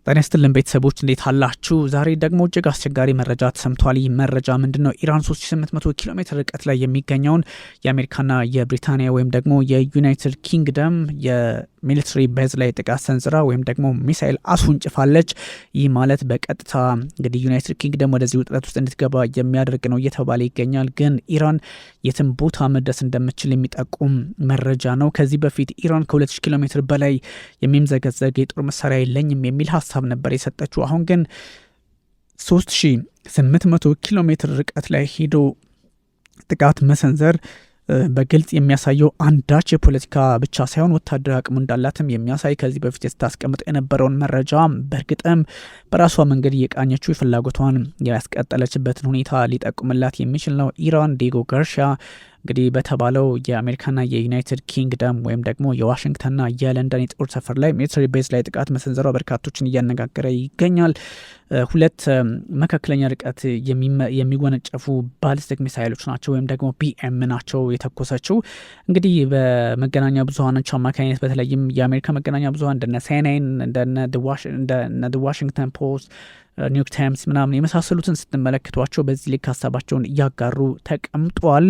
ጤና ይስጥልን ቤተሰቦች እንዴት አላችሁ? ዛሬ ደግሞ እጅግ አስቸጋሪ መረጃ ተሰምቷል። ይህ መረጃ ምንድነው? ኢራን 3800 ኪሎ ሜትር ርቀት ላይ የሚገኘውን የአሜሪካና የብሪታንያ ወይም ደግሞ የዩናይትድ ኪንግደም የሚሊተሪ ቤዝ ላይ ጥቃት ሰንዝራ ወይም ደግሞ ሚሳኤል አስወንጭፋለች። ይህ ማለት በቀጥታ እንግዲህ ዩናይትድ ኪንግደም ወደዚህ ውጥረት ውስጥ እንድትገባ የሚያደርግ ነው እየተባለ ይገኛል። ግን ኢራን የትም ቦታ መድረስ እንደምትችል የሚጠቁም መረጃ ነው። ከዚህ በፊት ኢራን ከ2000 ኪሎ ሜትር በላይ የሚምዘገዘግ የጦር መሳሪያ የለኝም የሚል ሀሳብ ነበር የሰጠችው። አሁን ግን 3800 ኪሎ ሜትር ርቀት ላይ ሄዶ ጥቃት መሰንዘር በግልጽ የሚያሳየው አንዳች የፖለቲካ ብቻ ሳይሆን ወታደራዊ አቅሙ እንዳላትም የሚያሳይ ከዚህ በፊት ስታስቀምጥ የነበረውን መረጃ በእርግጥም በራሷ መንገድ እየቃኘችው ፍላጎቷን ያስቀጠለችበትን ሁኔታ ሊጠቁምላት የሚችል ነው። ኢራን ዲየጎ ጋርሺያ እንግዲህ በተባለው የአሜሪካና የዩናይትድ ኪንግደም ወይም ደግሞ የዋሽንግተንና የለንደን የጦር ሰፈር ላይ ሚሊተሪ ቤዝ ላይ ጥቃት መሰንዘሯ በርካቶችን እያነጋገረ ይገኛል። ሁለት መካከለኛ ርቀት የሚወነጨፉ ባሊስቲክ ሚሳይሎች ናቸው ወይም ደግሞ ቢኤም ናቸው የተኮሰችው። እንግዲህ በመገናኛ ብዙኃኖች አማካኝነት በተለይም የአሜሪካ መገናኛ ብዙኃን እንደነ ሲኤንኤን እንደነ ዋሽንግተን ፖስት ኒውዮርክ ታይምስ ምናምን የመሳሰሉትን ስትመለከቷቸው በዚህ ልክ ሀሳባቸውን እያጋሩ ተቀምጧል።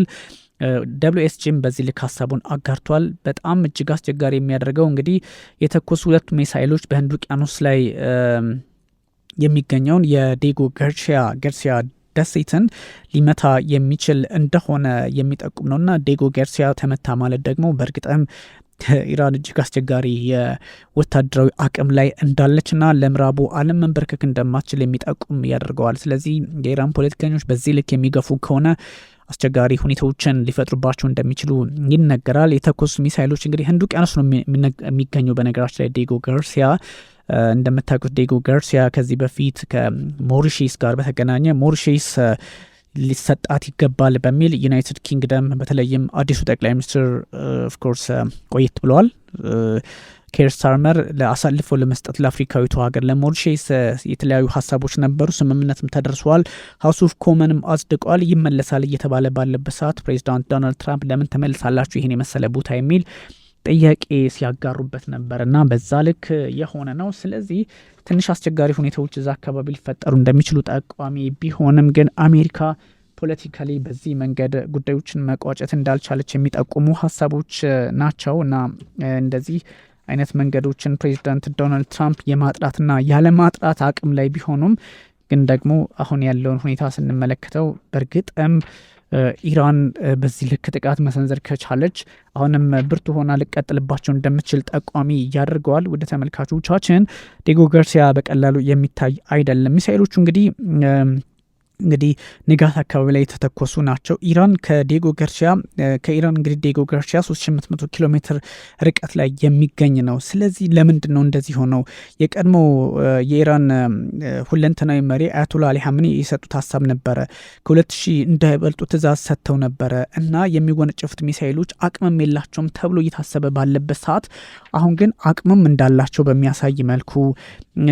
WSGም በዚህ ልክ ሀሳቡን አጋርቷል። በጣም እጅግ አስቸጋሪ የሚያደርገው እንግዲህ የተኮሱ ሁለቱ ሚሳይሎች በህንድ ውቅያኖስ ላይ የሚገኘውን የዲየጎ ጋርሺያ ደሴትን ሊመታ የሚችል እንደሆነ የሚጠቁም ነውና ዲየጎ ጋርሺያ ተመታ ማለት ደግሞ በእርግጥም ኢራን እጅግ አስቸጋሪ የወታደራዊ አቅም ላይ እንዳለችና ለምዕራቡ ዓለም መንበርከክ እንደማትችል የሚጠቁም ያደርገዋል። ስለዚህ የኢራን ፖለቲከኞች በዚህ ልክ የሚገፉ ከሆነ አስቸጋሪ ሁኔታዎችን ሊፈጥሩባቸው እንደሚችሉ ይነገራል። የተኮሱ ሚሳይሎች እንግዲህ ህንድ ውቅያኖስ ነው የሚገኘው። በነገራችን ላይ ዲየጎ ጋርሺያ እንደምታውቁት ዲየጎ ጋርሺያ ከዚህ በፊት ከሞሪሼስ ጋር በተገናኘ ሞሪሼስ ሊሰጣት ይገባል በሚል ዩናይትድ ኪንግደም በተለይም አዲሱ ጠቅላይ ሚኒስትር ኦፍኮርስ ቆየት ብለዋል ኬር ስታርመር ለአሳልፎ ለመስጠት ለአፍሪካዊቱ ሀገር ለሞሪሼስ የተለያዩ ሀሳቦች ነበሩ። ስምምነትም ተደርሷል። ሀውስ ኦፍ ኮመንም አጽድቋል። ይመለሳል እየተባለ ባለበት ሰዓት ፕሬዚዳንት ዶናልድ ትራምፕ ለምን ተመልሳላችሁ ይህን የመሰለ ቦታ የሚል ጥያቄ ሲያጋሩበት ነበር እና በዛ ልክ የሆነ ነው። ስለዚህ ትንሽ አስቸጋሪ ሁኔታዎች እዛ አካባቢ ሊፈጠሩ እንደሚችሉ ጠቋሚ ቢሆንም ግን አሜሪካ ፖለቲካሊ በዚህ መንገድ ጉዳዮችን መቋጨት እንዳልቻለች የሚጠቁሙ ሀሳቦች ናቸው እና እንደዚህ አይነት መንገዶችን ፕሬዚዳንት ዶናልድ ትራምፕ የማጥራትና ያለማጥራት አቅም ላይ ቢሆኑም ግን ደግሞ አሁን ያለውን ሁኔታ ስንመለከተው በእርግጥም ኢራን በዚህ ልክ ጥቃት መሰንዘር ከቻለች አሁንም ብርቱ ሆና ልቀጥልባቸው እንደምትችል ጠቋሚ ያደርገዋል። ወደ ተመልካቾቻችን ዲየጎ ጋርሺያ በቀላሉ የሚታይ አይደለም። ሚሳኤሎቹ እንግዲህ ንጋት አካባቢ ላይ የተተኮሱ ናቸው። ኢራን ከዲየጎ ጋርሺያ እንግዲህ ዲየጎ ጋርሺያ 3800 ኪሎ ሜትር ርቀት ላይ የሚገኝ ነው። ስለዚህ ለምንድን ነው እንደዚህ ሆነው? የቀድሞ የኢራን ሁለንተናዊ መሪ አያቶላ አሊ ሀምኒ የሰጡት ሀሳብ ነበረ። ከ2000 እንዳይበልጡ ትእዛዝ ሰጥተው ነበረ እና የሚወነጨፉት ሚሳኤሎች አቅምም የላቸውም ተብሎ እየታሰበ ባለበት ሰዓት አሁን ግን አቅምም እንዳላቸው በሚያሳይ መልኩ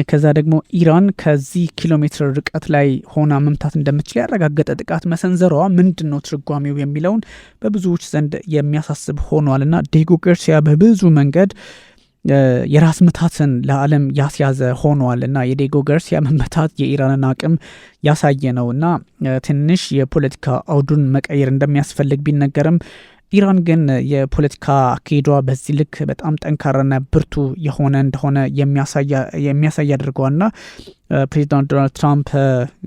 ከዛ ደግሞ ኢራን ከዚህ ኪሎ ሜትር ርቀት ላይ ሆና መምታት እንደምትችል ያረጋገጠ ጥቃት መሰንዘሯ ምንድን ነው ትርጓሜው የሚለውን በብዙዎች ዘንድ የሚያሳስብ ሆኗል እና ዲየጎ ጋርሺያ በብዙ መንገድ የራስ ምታትን ለዓለም ያስያዘ ሆኗል እና የዲየጎ ጋርሺያ መመታት የኢራንን አቅም ያሳየ ነው እና ትንሽ የፖለቲካ አውዱን መቀየር እንደሚያስፈልግ ቢነገርም ኢራን ግን የፖለቲካ አካሄዷ በዚህ ልክ በጣም ጠንካራና ብርቱ የሆነ እንደሆነ የሚያሳይ አድርገዋልና ፕሬዚዳንት ዶናልድ ትራምፕ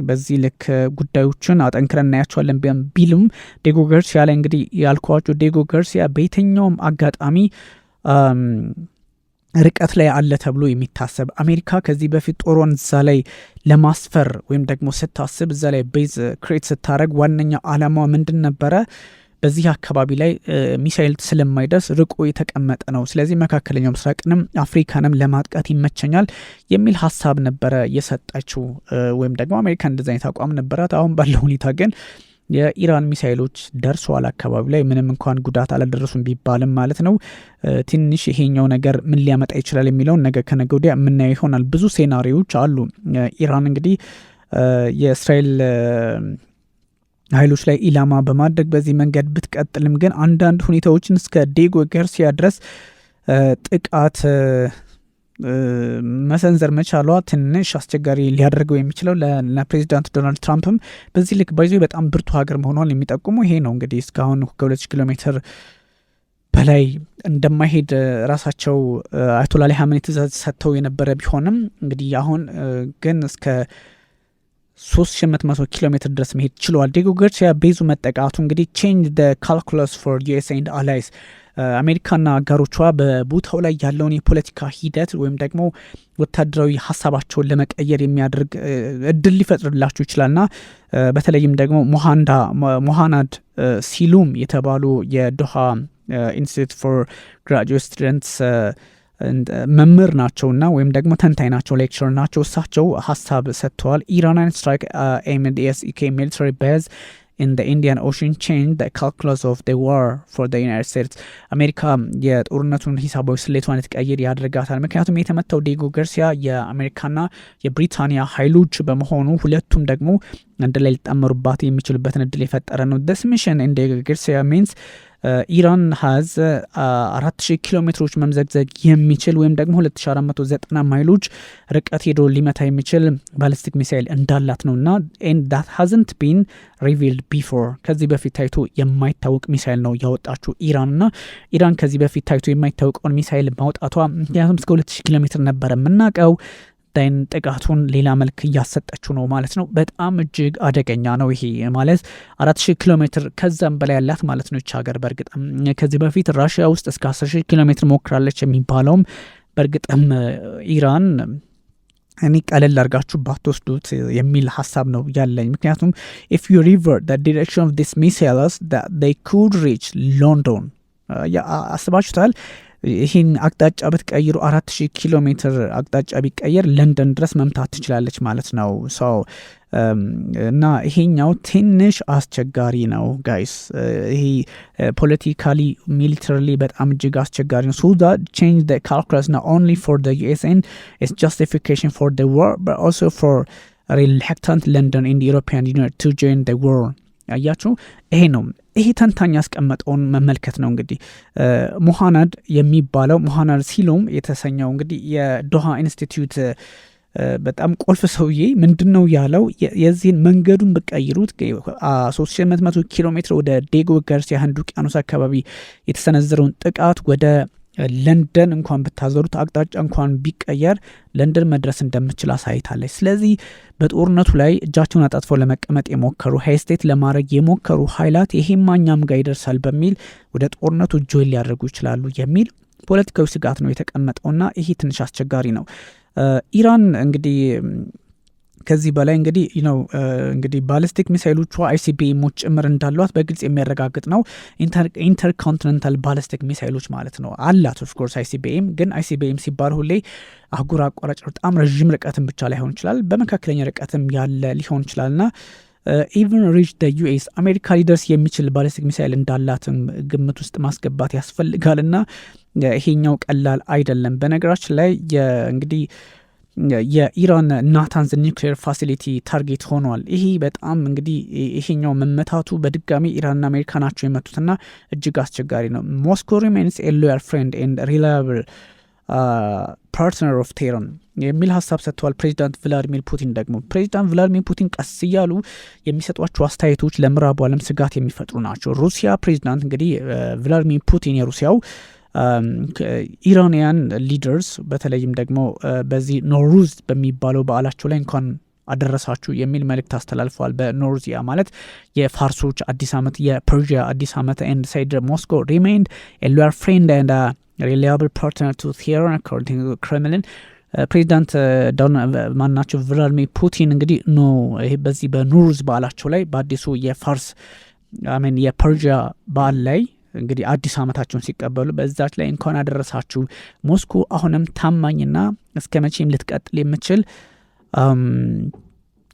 በዚህ ልክ ጉዳዮችን አጠንክረን እናያቸዋለን ቢሉም ዲየጎ ጋርሺያ ላይ እንግዲህ ያልኳቸው ዲየጎ ጋርሺያ በየትኛውም አጋጣሚ ርቀት ላይ አለ ተብሎ የሚታሰብ አሜሪካ ከዚህ በፊት ጦሯን እዛ ላይ ለማስፈር ወይም ደግሞ ስታስብ እዛ ላይ ቤዝ ክሬት ስታደረግ ዋነኛ አላማዋ ምንድን ነበረ? በዚህ አካባቢ ላይ ሚሳኤል ስለማይደርስ ርቆ የተቀመጠ ነው። ስለዚህ መካከለኛው ምስራቅንም አፍሪካንም ለማጥቃት ይመቸኛል የሚል ሀሳብ ነበረ የሰጠችው ወይም ደግሞ አሜሪካ እንደዛ አይነት አቋም ነበራት። አሁን ባለው ሁኔታ ግን የኢራን ሚሳኤሎች ደርሰዋል አካባቢ ላይ ምንም እንኳን ጉዳት አላደረሱም ቢባልም ማለት ነው። ትንሽ ይሄኛው ነገር ምን ሊያመጣ ይችላል የሚለውን ነገ ከነገ ወዲያ የምናየው ይሆናል። ብዙ ሴናሪዎች አሉ። ኢራን እንግዲህ የእስራኤል ኃይሎች ላይ ኢላማ በማድረግ በዚህ መንገድ ብትቀጥልም ግን አንዳንድ ሁኔታዎችን እስከ ዲየጎ ጋርሺያ ድረስ ጥቃት መሰንዘር መቻሏ ትንሽ አስቸጋሪ ሊያደርገው የሚችለው ለፕሬዚዳንት ዶናልድ ትራምፕም በዚህ ልክ ባይዞ በጣም ብርቱ ሀገር መሆኗን የሚጠቁሙ ይሄ ነው። እንግዲህ እስካሁን ከ2 ኪሎ ሜትር በላይ እንደማይሄድ ራሳቸው አያቶላ አሊ ኻሜኒ ትዕዛዝ ሰጥተው የነበረ ቢሆንም እንግዲህ አሁን ግን እስከ 3800 ኪሎ ሜትር ድረስ መሄድ ችሏል። ዲየጎ ጋርሲያ ቤዙ መጠቃቱ እንግዲህ change the calculus for USA and allies አሜሪካና አጋሮቿ በቦታው ላይ ያለውን የፖለቲካ ሂደት ወይም ደግሞ ወታደራዊ ሀሳባቸውን ለመቀየር የሚያደርግ እድል ሊፈጥርላቸው ይችላልና በተለይም ደግሞ ሞሃናድ ሲሉም የተባሉ የዶሃ ኢንስቲትዩት ፎር ግራጁዌት ስቱደንትስ መምህር ናቸውና ወይም ደግሞ ተንታኝ ናቸው፣ ሌክቸር ናቸው። እሳቸው ሀሳብ ሰጥተዋል። ኢራን ስትራይክ aimed at UK military base in the Indian Ocean changed the calculus of the war for the United States አሜሪካ የጦርነቱን ሂሳባዊ ስሌቷን ትቀይር ያደርጋታል። ምክንያቱም የተመታው ዲየጎ ጋርሲያ የአሜሪካና የብሪታንያ ኃይሎች በመሆኑ ሁለቱም ደግሞ አንድ ላይ ሊጣመሩባት የሚችሉበትን እድል የፈጠረ ነው። this mission in Diego Garcia means ኢራን ሀዝ 4000 ኪሎ ሜትሮች መምዘግዘግ የሚችል ወይም ደግሞ 2490 ማይሎች ርቀት ሄዶ ሊመታ የሚችል ባሊስቲክ ሚሳይል እንዳላት ነውና and that hasn't been revealed before ከዚህ በፊት ታይቶ የማይታወቅ ሚሳይል ነው ያወጣችው ኢራን ከዚህ በፊት ታይቶ የማይታወቀውን ሚሳይል ማውጣቷ ምክንያቱም እስከ 2000 ኪሎ ሜትር ነበር የምናውቀው ዳይን ጥቃቱን ሌላ መልክ እያሰጠችው ነው ማለት ነው። በጣም እጅግ አደገኛ ነው ይሄ ማለት 4000 ኪሎ ሜትር ከዛም በላይ ያላት ማለት ነው። ሀገር በእርግጥም ከዚህ በፊት ራሽያ ውስጥ እስከ 10000 ኪሎ ሜትር ሞክራለች የሚባለውም በእርግጥም ኢራን እኔ ቀለል አድርጋችሁ ባትወስዱት የሚል ሀሳብ ነው ያለኝ። ምክንያቱም if you revert the direction of these missiles that they could reach London አስባችሁታል? ይህን አቅጣጫ ብትቀይሩ 4000 ኪሎ ሜትር አቅጣጫ ቢቀየር ለንደን ድረስ መምታት ትችላለች ማለት ነው። እና ይሄኛው ትንሽ አስቸጋሪ ነው ጋይስ። ይሄ ፖለቲካሊ ሚሊተሪሊ በጣም እጅግ አስቸጋሪ ነው። so that change the calculus not only for the US and its justification for the war but also for reluctant London in the European Union to join the war አያችሁ ይሄ ነው ይሄ ተንታኝ ያስቀመጠውን መመልከት ነው። እንግዲህ ሞሃናድ የሚባለው ሞሃናድ ሲሎም የተሰኘው እንግዲህ የዶሃ ኢንስቲትዩት በጣም ቁልፍ ሰውዬ ምንድነው ያለው የዚህን መንገዱን በቀይሩት 3800 ኪሎ ሜትር ወደ ዲየጎ ጋርሲያ ህንድ ውቅያኖስ አካባቢ የተሰነዘረውን ጥቃት ወደ ለንደን እንኳን ብታዘሩት አቅጣጫ እንኳን ቢቀየር ለንደን መድረስ እንደምችል አሳይታለች። ስለዚህ በጦርነቱ ላይ እጃቸውን አጣጥፈው ለመቀመጥ የሞከሩ ሃይስቴት ለማድረግ የሞከሩ ኃይላት ይሄማኛም ጋር ይደርሳል በሚል ወደ ጦርነቱ ጆይን ሊያደርጉ ይችላሉ የሚል ፖለቲካዊ ስጋት ነው የተቀመጠውና ይሄ ትንሽ አስቸጋሪ ነው። ኢራን እንግዲህ ከዚህ በላይ እንግዲህ ባሊስቲክ ሚሳይሎቿ አይሲቢኤሞች ጭምር እንዳሏት በግልጽ የሚያረጋግጥ ነው። ኢንተርኮንቲኔንታል ባሊስቲክ ሚሳይሎች ማለት ነው አላት። ኦፍ ኮርስ አይሲቢኤም ግን አይሲቢኤም ሲባል ሁሌ አህጉር አቋራጭ በጣም ረዥም ርቀትም ብቻ ላይሆን ይችላል፣ በመካከለኛ ርቀትም ያለ ሊሆን ይችላልና ኢቨን ሪች ደ ዩኤስ አሜሪካ ሊደርስ የሚችል ባሊስቲክ ሚሳይል እንዳላትም ግምት ውስጥ ማስገባት ያስፈልጋልና ይሄኛው ቀላል አይደለም። በነገራችን ላይ እንግዲህ የኢራን ናታንዝ ኒውክሌር ፋሲሊቲ ታርጌት ሆኗል። ይሄ በጣም እንግዲህ ይሄኛው መመታቱ በድጋሚ ኢራንና አሜሪካ ናቸው የመቱትና እጅግ አስቸጋሪ ነው። ሞስኮ ሪሜንስ ኤ ሎያል ፍሬንድ ኤንድ ሪላያብል ፓርትነር ኦፍ ቴህራን የሚል ሀሳብ ሰጥተዋል ፕሬዚዳንት ቭላዲሚር ፑቲን። ደግሞ ፕሬዚዳንት ቭላዲሚር ፑቲን ቀስ እያሉ የሚሰጧቸው አስተያየቶች ለምዕራቡ ዓለም ስጋት የሚፈጥሩ ናቸው። ሩሲያ ፕሬዚዳንት እንግዲህ ቭላዲሚር ፑቲን የሩሲያው ኢራንያን ሊደርስ በተለይም ደግሞ በዚህ ኖሩዝ በሚባለው በዓላቸው ላይ እንኳን አደረሳችሁ የሚል መልእክት አስተላልፈዋል። በኖሩዝ ያ ማለት የፋርሶች አዲስ ዓመት የፐርሺያ አዲስ ዓመት and said Moscow remained a loyal friend and a reliable partner to Tehran according to Kremlin ፕሬዚዳንት ማናቸው ቭላዲሚር ፑቲን እንግዲህ በዚህ በኖሩዝ በዓላቸው ላይ በአዲሱ የፋርስ የፐርሺያ በዓል ላይ እንግዲህ አዲስ ዓመታቸውን ሲቀበሉ በዛች ላይ እንኳን አደረሳችሁ ሞስኮ አሁንም ታማኝና እስከ መቼም ልትቀጥል የምትችል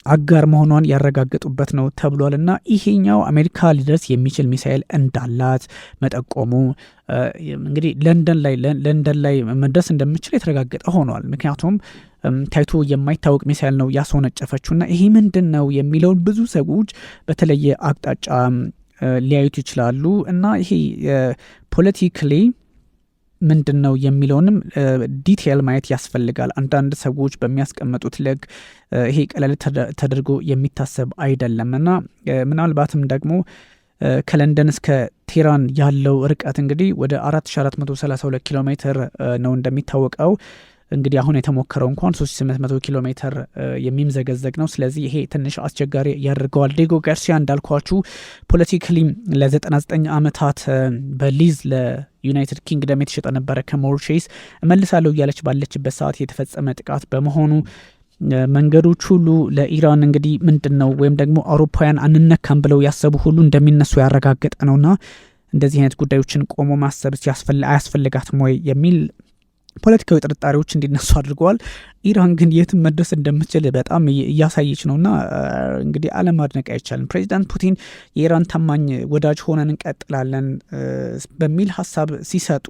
አጋር መሆኗን ያረጋግጡበት ነው ተብሏልና ይሄኛው አሜሪካ ሊደርስ የሚችል ሚሳኤል እንዳላት መጠቆሙ እንግዲህ ለንደን ላይ መድረስ እንደምችል የተረጋገጠ ሆኗል። ምክንያቱም ታይቶ የማይታወቅ ሚሳኤል ነው ያስወነጨፈችውና ይሄ ምንድነው የሚለውን ብዙ ሰዎች በተለየ አቅጣጫ ሊያዩት ይችላሉ እና ይሄ ፖለቲካሊ ምንድን ነው የሚለውንም ዲቴይል ማየት ያስፈልጋል። አንዳንድ ሰዎች በሚያስቀምጡት ልክ ይሄ ቀለል ተደርጎ የሚታሰብ አይደለም እና ምናልባትም ደግሞ ከለንደን እስከ ቴህራን ያለው ርቀት እንግዲህ ወደ 4432 ኪሎ ሜትር ነው እንደሚታወቀው። እንግዲህ አሁን የተሞከረው እንኳን 3800 ኪሎ ሜትር የሚምዘገዘግ ነው። ስለዚህ ይሄ ትንሽ አስቸጋሪ ያደርገዋል። ዲጎ ጋርሲያ እንዳልኳችሁ ፖለቲካሊ ለ99 ዓመታት በሊዝ ለዩናይትድ ኪንግደም የተሸጠ ነበረ ከሞሪሸስ እመልሳለሁ እያለች ባለችበት ሰዓት የተፈጸመ ጥቃት በመሆኑ መንገዶች ሁሉ ለኢራን እንግዲህ ምንድን ነው ወይም ደግሞ አውሮፓውያን አንነካም ብለው ያሰቡ ሁሉ እንደሚነሱ ያረጋገጠ ነውና እንደዚህ አይነት ጉዳዮችን ቆሞ ማሰብ አያስፈልጋትም ወይ የሚል ፖለቲካዊ ጥርጣሬዎች እንዲነሱ አድርገዋል። ኢራን ግን የትም መድረስ እንደምትችል በጣም እያሳየች ነውና እንግዲህ አለማድነቅ አይቻልም። ፕሬዚዳንት ፑቲን የኢራን ታማኝ ወዳጅ ሆነን እንቀጥላለን በሚል ሀሳብ ሲሰጡ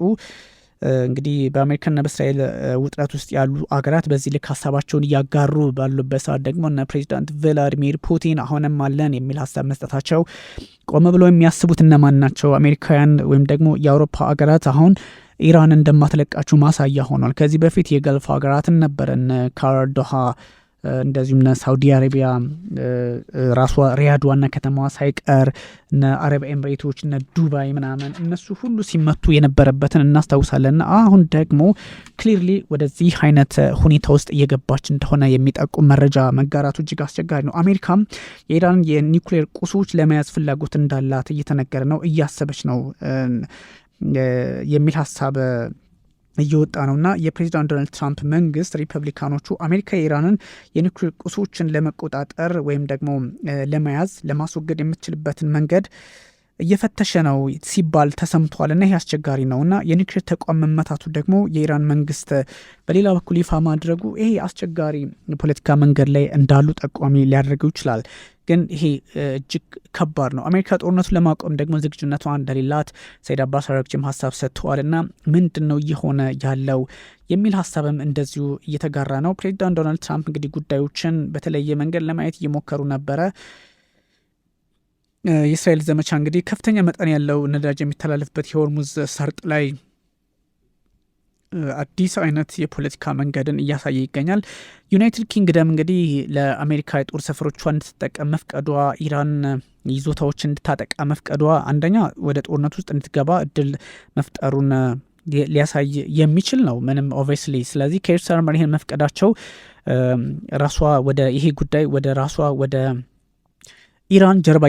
እንግዲህ በአሜሪካና በእስራኤል ውጥረት ውስጥ ያሉ አገራት በዚህ ልክ ሀሳባቸውን እያጋሩ ባሉበት ሰዓት ደግሞ እነ ፕሬዚዳንት ቭላዲሚር ፑቲን አሁንም አለን የሚል ሀሳብ መስጠታቸው ቆም ብለው የሚያስቡት እነማን ናቸው? አሜሪካውያን ወይም ደግሞ የአውሮፓ አገራት አሁን ኢራን እንደማትለቃችሁ ማሳያ ሆኗል። ከዚህ በፊት የገልፍ ሀገራትን ነበረ እነ ካታር፣ ዶሃ፣ እንደዚሁም ሳውዲ አረቢያ ራሷ ሪያድ ዋና ከተማዋ ሳይቀር እነ አረብ ኤምሬቶች እነ ዱባይ ምናምን እነሱ ሁሉ ሲመቱ የነበረበትን እናስታውሳለን። አሁን ደግሞ ክሊርሊ ወደዚህ አይነት ሁኔታ ውስጥ እየገባች እንደሆነ የሚጠቁም መረጃ መጋራቱ እጅግ አስቸጋሪ ነው። አሜሪካም የኢራን የኒውክሌር ቁሶች ለመያዝ ፍላጎት እንዳላት እየተነገረ ነው፣ እያሰበች ነው የሚል ሀሳብ እየወጣ ነውና የፕሬዚዳንት ዶናልድ ትራምፕ መንግስት ሪፐብሊካኖቹ አሜሪካ የኢራንን የኒውክሌር ቁሶችን ለመቆጣጠር ወይም ደግሞ ለመያዝ ለማስወገድ የምትችልበትን መንገድ እየፈተሸ ነው ሲባል ተሰምቷል እና ይህ አስቸጋሪ ነው እና የኒውክሌር ተቋም መመታቱ ደግሞ የኢራን መንግስት በሌላ በኩል ይፋ ማድረጉ ይሄ አስቸጋሪ ፖለቲካ መንገድ ላይ እንዳሉ ጠቋሚ ሊያደርገው ይችላል። ግን ይሄ እጅግ ከባድ ነው። አሜሪካ ጦርነቱን ለማቆም ደግሞ ዝግጁነቷ እንደሌላት ሰይድ አባስ አራግቺም ሀሳብ ሰጥተዋል እና ምንድን ነው እየሆነ ያለው የሚል ሀሳብም እንደዚሁ እየተጋራ ነው። ፕሬዚዳንት ዶናልድ ትራምፕ እንግዲህ ጉዳዮችን በተለየ መንገድ ለማየት እየሞከሩ ነበረ። የእስራኤል ዘመቻ እንግዲህ ከፍተኛ መጠን ያለው ነዳጅ የሚተላለፍበት የሆርሙዝ ሰርጥ ላይ አዲስ አይነት የፖለቲካ መንገድን እያሳየ ይገኛል። ዩናይትድ ኪንግደም እንግዲህ ለአሜሪካ የጦር ሰፈሮቿ እንድትጠቀም መፍቀዷ፣ ኢራን ይዞታዎች እንድታጠቃ መፍቀዷ አንደኛ ወደ ጦርነት ውስጥ እንድትገባ እድል መፍጠሩን ሊያሳይ የሚችል ነው ምንም ኦብቪየስሊ። ስለዚህ ከኤርትራ ጋር ይሄን መፍቀዳቸው ራሷ ወደ ይሄ ጉዳይ ወደ ራሷ ወደ ኢራን ጀርባ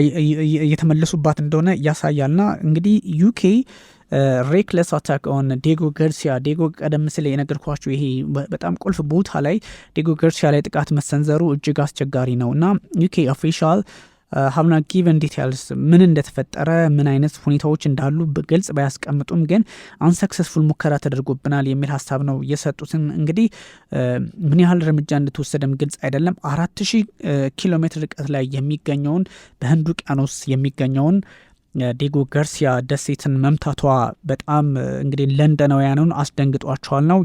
እየተመለሱባት እንደሆነ ያሳያልና እንግዲህ ዩኬ ሬክለስ አታክ ኦን ዲጎ ጋርሲያ ቀደም ሲል የነገርኳችሁ ይሄ በጣም ቁልፍ ቦታ ላይ ዲጎ ጋርሲያ ላይ ጥቃት መሰንዘሩ እጅግ አስቸጋሪ ነው እና ዩኬ ኦፊሻል ሀብና ጊቨን ዲቴልስ ምን እንደተፈጠረ ምን አይነት ሁኔታዎች እንዳሉ በግልጽ ባያስቀምጡም ግን አንሰክሰስፉል ሙከራ ተደርጎብናል የሚል ሀሳብ ነው የሰጡትን። እንግዲህ ምን ያህል እርምጃ እንደተወሰደም ግልጽ አይደለም። 4000 ኪሎ ሜትር ርቀት ላይ የሚገኘውን በህንድ ውቅያኖስ የሚገኘውን ዲጎ ጋርሲያ ደሴትን መምታቷ በጣም እንግዲህ ለንደናውያኑን አስደንግጧቸዋል ነው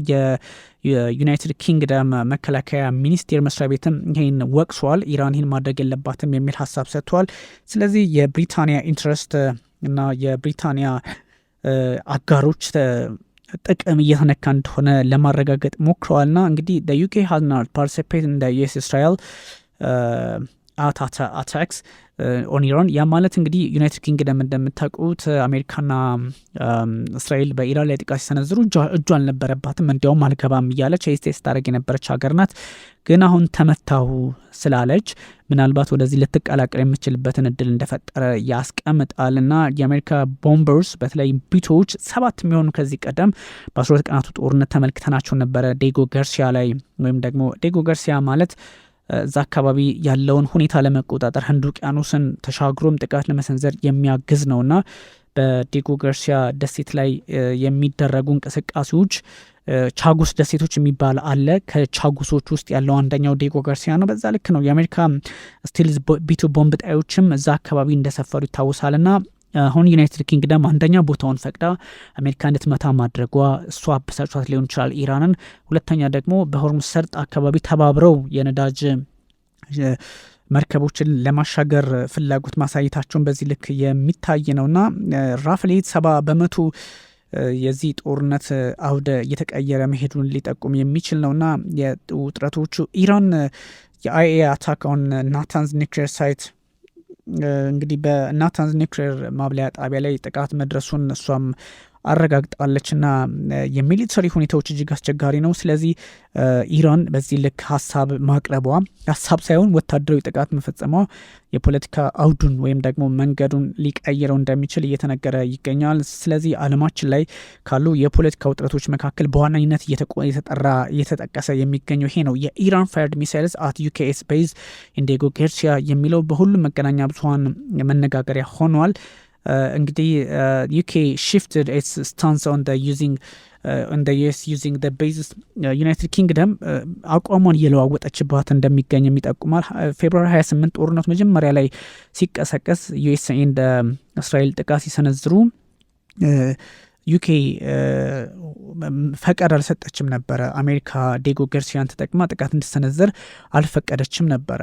የዩናይትድ ኪንግደም መከላከያ ሚኒስቴር መስሪያ ቤትም ይህን ወቅሷል። ኢራን ይህን ማድረግ የለባትም የሚል ሀሳብ ሰጥቷል። ስለዚህ የብሪታንያ ኢንትረስት እና የብሪታንያ አጋሮች ጥቅም እየተነካ እንደሆነ ለማረጋገጥ ሞክረዋልና እንግዲህ ዩኬ ሃዝ ናት ፓርቲሲፔት ኢን ዩኤስ እስራኤል አታክስ ኦን ኢራን። ያ ማለት እንግዲህ ዩናይትድ ኪንግደም እንደምታውቁት አሜሪካና እስራኤል በኢራን ላይ ጥቃት ሲሰነዝሩ እጁ አልነበረባትም፣ እንዲያውም አልገባም እያለች ሄስቴት ስታደርግ የነበረች ሀገር ናት። ግን አሁን ተመታሁ ስላለች ምናልባት ወደዚህ ልትቀላቀል የምችልበትን እድል እንደፈጠረ ያስቀምጣል እና የአሜሪካ ቦምበርስ በተለይ ቢቶች 7 የሚሆኑ ከዚህ ቀደም በ12 ቀናቱ ጦርነት ተመልክተናቸው ነበረ ዲጎ ጋርሲያ ላይ ወይም ደግሞ ዲጎ ጋርሲያ ማለት እዛ አካባቢ ያለውን ሁኔታ ለመቆጣጠር ህንድ ውቅያኖስን ተሻግሮም ጥቃት ለመሰንዘር የሚያግዝ ነውና በዲጎ ጋርሲያ ደሴት ላይ የሚደረጉ እንቅስቃሴዎች ቻጉስ ደሴቶች የሚባል አለ። ከቻጉሶች ውስጥ ያለው አንደኛው ዲጎ ጋርሲያ ነው። በዛ ልክ ነው የአሜሪካ ስቲልዝ ቢቱ ቦምብ ጣዮችም እዛ አካባቢ እንደሰፈሩ ይታወሳልና አሁን ዩናይትድ ኪንግደም አንደኛ ቦታውን ፈቅዳ አሜሪካ እንድትመታ ማድረጓ እሷ አበሳጫት ሊሆን ይችላል ኢራንን። ሁለተኛ ደግሞ በሆርሙዝ ሰርጥ አካባቢ ተባብረው የነዳጅ መርከቦችን ለማሻገር ፍላጎት ማሳየታቸውን በዚህ ልክ የሚታይ ነውና ራፍሌት 70% የዚህ ጦርነት አውደ እየተቀየረ መሄዱን ሊጠቁም የሚችል ነውና የውጥረቶቹ ኢራን የአይኤ አታክ ኦን ናታንዝ ኒውክሌር ሳይት እንግዲህ በናታንዝ ኒውክሌር ማብለያ ጣቢያ ላይ ጥቃት መድረሱን እሷም አረጋግጣለችና የሚሊተሪ ሁኔታዎች እጅግ አስቸጋሪ ነው። ስለዚህ ኢራን በዚህ ልክ ሀሳብ ማቅረቧ ሀሳብ ሳይሆን ወታደራዊ ጥቃት መፈጸሟ የፖለቲካ አውዱን ወይም ደግሞ መንገዱን ሊቀይረው እንደሚችል እየተነገረ ይገኛል። ስለዚህ ዓለማችን ላይ ካሉ የፖለቲካ ውጥረቶች መካከል በዋነኝነት እየተጠቀሰ የሚገኘው ይሄ ነው። የኢራን ፋየርድ ሚሳይልስ አት ዩኬኤስ ቤዝ ኢንዲጎ ጌርሲያ የሚለው በሁሉም መገናኛ ብዙኃን መነጋገሪያ ሆኗል። እንግዲህ ዩኬ shifted its stance on the US using the bases ዩናይትድ ኪንግደም አቋሟን እየለዋወጠችባት እንደሚገኝ የሚጠቁማል። ፌብሩዋሪ 28 ጦርነቱ መጀመሪያ ላይ ሲቀሰቀስ ዩኤስ እንደ እስራኤል ጥቃት ሲሰነዝሩ ዩኬ ፈቃድ አልሰጠችም ነበረ። አሜሪካ ዴጎ ገርሲያን ተጠቅማ ጥቃት እንድሰነዘር አልፈቀደችም ነበረ።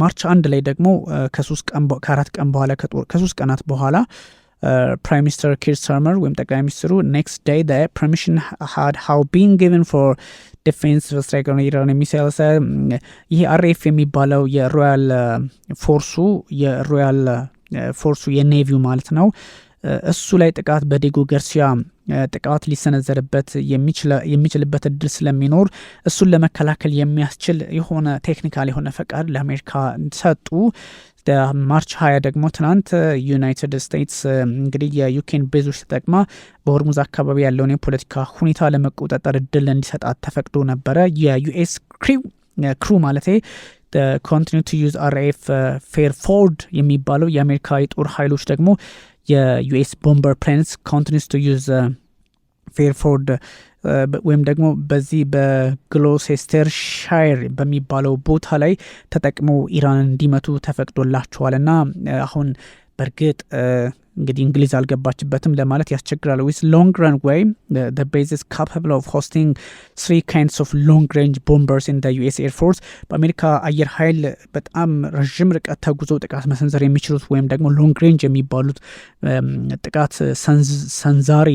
ማርች 1 ላይ ደግሞ ከ3 ቀናት በኋላ ፕራይም ሚኒስተር ኪር ስታርመር ወይም ጠቅላይ ሚኒስትሩ ኔክስት ዴይ the permission had how been given for defense strike on Iran missiles ይሄ አርኤፍ የሚባለው የሮያል ፎርሱ የኔቪው ማለት ነው። እሱ ላይ ጥቃት በዴጎ ገርሲያ ጥቃት ሊሰነዘርበት የሚችልበት እድል ስለሚኖር እሱን ለመከላከል የሚያስችል የሆነ ቴክኒካል የሆነ ፈቃድ ለአሜሪካ ሰጡ። ማርች 20 ደግሞ ትናንት ዩናይትድ ስቴትስ እንግዲህ የዩኬን ቤዞች ተጠቅማ በሆርሙዝ አካባቢ ያለውን የፖለቲካ ሁኔታ ለመቆጣጠር እድል እንዲሰጣት ተፈቅዶ ነበረ። የዩኤስ ክሩ ማለቴ ኮንቲኒው ቱ ዩዝ አርኤፍ ፌርፎርድ የሚባለው የአሜሪካ የጦር ኃይሎች ደግሞ የዩኤስ ቦምበር ፕሌንስ ኮንቲኒውስ ቱ ዩዝ ፌርፎርድ ወይም ደግሞ በዚህ በግሎሴስተር ሻየር በሚባለው ቦታ ላይ ተጠቅመው ኢራን እንዲመቱ ተፈቅዶላቸዋልና አሁን በእርግጥ እንግዲህ እንግሊዝ አልገባችበትም ለማለት ያስቸግራል። ዊዝ ሎንግ ረን ዌይ the base is capable of hosting 3 kinds of long range bombers in the US Air Force በአሜሪካ አየር ኃይል በጣም ረዥም ርቀት ተጉዘው ጥቃት መሰንዘር የሚችሉት ወይም ደግሞ ሎንግ ሬንጅ የሚባሉት ጥቃት ሰንዛሪ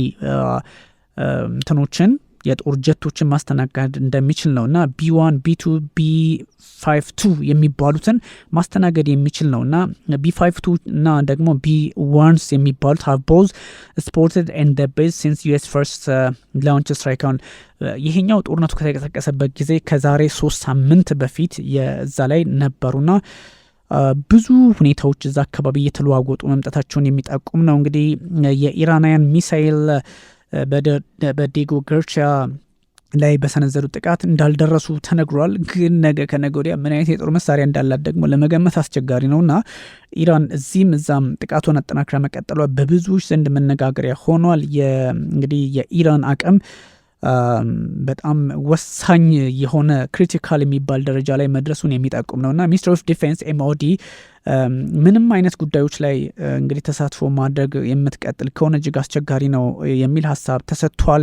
እንትኖችን የጦር ጀቶችን ማስተናገድ እንደሚችል ነውና B1 B2 B52 የሚባሉትን ማስተናገድ የሚችል ነውና B52 እና ደግሞ B1s የሚባሉት have both supported in the base since US first launch strike on ይሄኛው ጦርነቱ ከተቀሰቀሰበት ጊዜ ከዛሬ 3 ሳምንት በፊት የዛ ላይ ነበሩና ብዙ ሁኔታዎች እዛ አካባቢ እየተለዋወጡ መምጣታቸውን የሚጠቁም ነው። እንግዲህ የኢራናውያን ሚሳኤል በዴጎ ገርሲያ ላይ በሰነዘሩ ጥቃት እንዳልደረሱ ተነግሯል። ግን ነገ ከነገ ወዲያ ምን አይነት የጦር መሳሪያ እንዳላት ደግሞ ለመገመት አስቸጋሪ ነውና ኢራን እዚህም እዛም ጥቃቷን አጠናክራ መቀጠሏ በብዙዎች ዘንድ መነጋገሪያ ሆኗል። እንግዲህ የኢራን አቅም በጣም ወሳኝ የሆነ ክሪቲካል የሚባል ደረጃ ላይ መድረሱን የሚጠቁም ነውና ሚኒስትር ኦፍ ዲፌንስ ኤምኦዲ ምንም አይነት ጉዳዮች ላይ እንግዲህ ተሳትፎ ማድረግ የምትቀጥል ከሆነ እጅግ አስቸጋሪ ነው የሚል ሀሳብ ተሰጥቷል።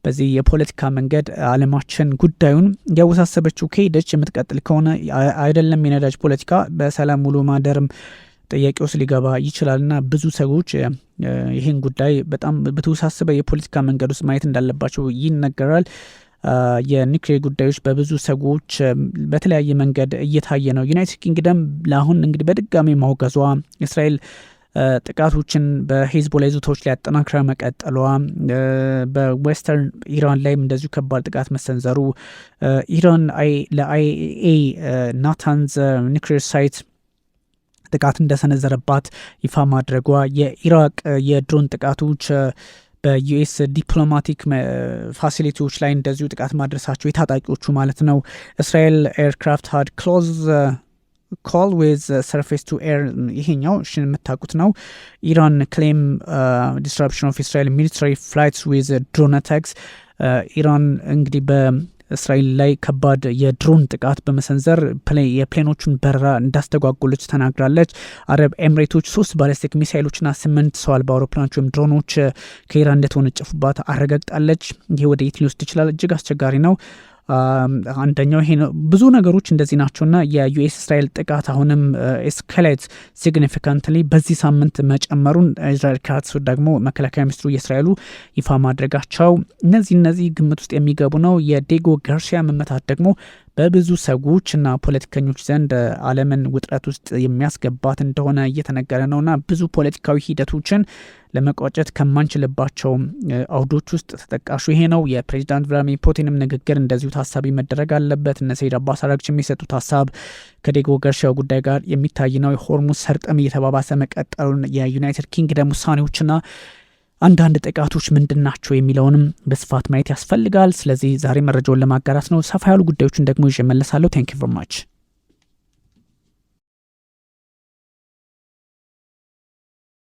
በዚህ የፖለቲካ መንገድ ዓለማችን ጉዳዩን ያወሳሰበችው ከሄደች የምትቀጥል ከሆነ አይደለም የነዳጅ ፖለቲካ በሰላም ውሎ ማደርም ጥያቄ ውስጥ ሊገባ ይችላልና ብዙ ሰዎች ይህን ጉዳይ በጣም በተወሳሰበ የፖለቲካ መንገድ ውስጥ ማየት እንዳለባቸው ይነገራል። የኒውክሌር ጉዳዮች በብዙ ሰዎች በተለያየ መንገድ እየታየ ነው። ዩናይትድ ኪንግደም ለአሁን እንግዲህ በድጋሚ ማውገዟ እስራኤል ጥቃቶችን በሄዝቦላ ይዞታዎች ላይ አጠናክራ መቀጠሏ በዌስተርን ኢራን ላይም እንደዚሁ ከባድ ጥቃት መሰንዘሩ ኢራን ለአይኤኤ ናታንዝ ኒውክሌር ሳይት ጥቃት እንደሰነዘረባት ይፋ ማድረጓ የኢራቅ የድሮን ጥቃቶች በዩኤስ ዲፕሎማቲክ ፋሲሊቲዎች ላይ እንደዚሁ ጥቃት ማድረሳቸው የታጣቂዎቹ ማለት ነው። እስራኤል ኤርክራፍት ሃድ ክሎዝ ኮል ዊዝ ሰርፌስ ቱ ኤር ይሄኛው የምታውቁት ነው። ኢራን ክሌም ዲስራፕሽን ኦፍ እስራኤል ሚሊታሪ ፍላይትስ ዊዝ ድሮን አታክስ ኢራን እንግዲህ እስራኤል ላይ ከባድ የድሮን ጥቃት በመሰንዘር የፕሌኖቹን በረራ እንዳስተጓጎለች ተናግራለች። አረብ ኤምሬቶች 3 ባሊስቲክ ሚሳይሎችና 8 ሰው አልባ አውሮፕላኖች ወይም ድሮኖች ከኢራን እንደተወነጨፉባት አረጋግጣለች። ይህ ወደ የት ሊወስድ ይችላል? እጅግ አስቸጋሪ ነው። አንደኛው ይሄ ነው። ብዙ ነገሮች እንደዚህ ናቸውና የዩኤስ እስራኤል ጥቃት አሁንም ኤስካሌት ሲግኒፊካንትሊ በዚህ ሳምንት መጨመሩን ኢዝራኤል ካትስ ደግሞ መከላከያ ሚኒስትሩ የእስራኤሉ ይፋ ማድረጋቸው እነዚህ ግምት ውስጥ የሚገቡ ነው። የዴጎ ጋርሲያ መመታት ደግሞ በብዙ ሰዎች እና ፖለቲከኞች ዘንድ ዓለምን ውጥረት ውስጥ የሚያስገባት እንደሆነ እየተነገረ ነውና ብዙ ፖለቲካዊ ሂደቶችን ለመቋጨት ከማንችልባቸው አውዶች ውስጥ ተጠቃሹ ይሄ ነው። የፕሬዚዳንት ቭላድሚር ፑቲንም ንግግር እንደዚሁ ታሳቢ መደረግ አለበት። እነ ሰይድ አባስ አራግቺ የሚሰጡት ሀሳብ ከዴጎ ጋርሲያ ጉዳይ ጋር የሚታይ ነው። የሆርሙዝ ሰርጥም እየተባባሰ መቀጠሉን የዩናይትድ ኪንግደም ውሳኔዎችና አንዳንድ ጥቃቶች ምንድን ናቸው የሚለውንም በስፋት ማየት ያስፈልጋል። ስለዚህ ዛሬ መረጃውን ለማጋራት ነው። ሰፋ ያሉ ጉዳዮችን ደግሞ ይዤ እመለሳለሁ። ቴንክ ዩ ቨሪ ማች